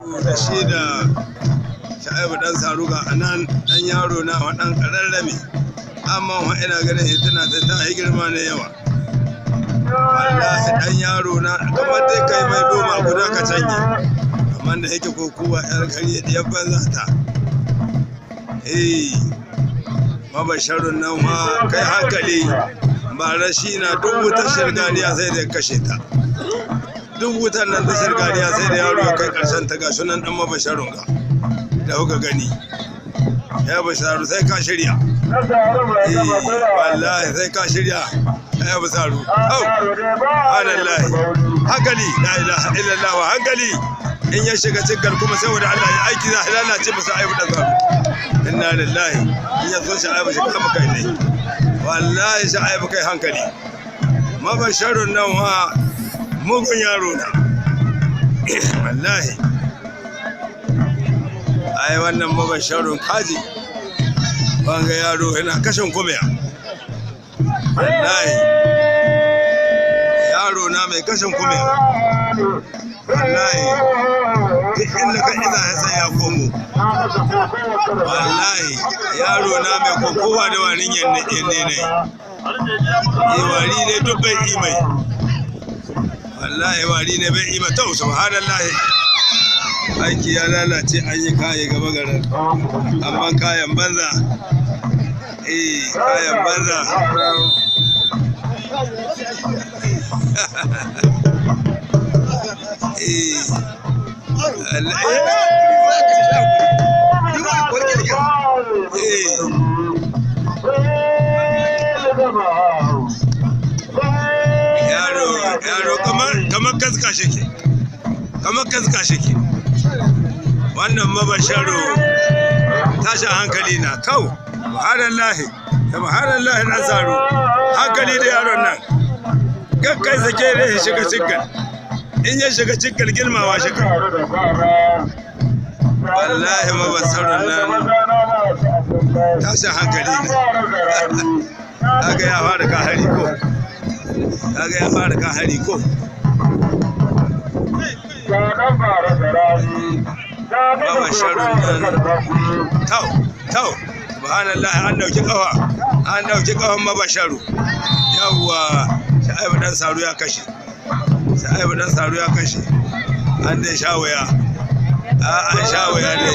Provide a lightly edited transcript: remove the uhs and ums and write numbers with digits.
sharu da shi da Sha'ibu dan Saruga a nan dan yaro na wadan kararrame amma wa ina ganin hituna ta yi girma ne yawa wallahi dan yaro na kamar dai kai mai doma guda ka canye amma da yake kokuwa yar kare da banza ta mabasharun nan ma kai hankali ba rashi na duk wutar shirganiya sai da kashe ta duk wutar nan ta shirganiya sai da yaro ya kai karshen ta gashi nan dan mabasharun ga da kuka gani ya basharu sai ka shirya wallahi sai ka shirya ya basharu subhanallahi hankali la ilaha illallah wa hankali in ya shiga cikin kuma saboda Allah ya aiki za a lalace masa aibu da zaru inna lillahi in ya zo shi aibu shi kama kai ne wallahi shi aibu kai hankali mabasharun nan wa mugun yaro na wallahi ai wannan mabasharun kaji banga yaro yana kashin kumiya wallahi yaro na mai kashin kumiya wallahi duk inda ka iza ya san ya komo wallahi yaro na mai kokowa da warin yanne ne wari ne duk bai imai wallahi wari ne bai ima ta subhanallahi aiki ya lalace an yi kaye gaba garin amma kayan banza kayan banza yaro kamar kaska shike wannan mabasharo tashin hankali na kau subhanallahi dan Saru hankali da yaron nan kai sake da ya shiga cikin in ya shiga cikin girmawa shi kan wallahi mabasharun nan tashin hankali ne kaga ya fara ka hari ko mabasharun nan tau subhanallah an dauki kafan mabasharu yawwa Sha'ibu dan Saru ya kashe an dai shawaya an shawaya ne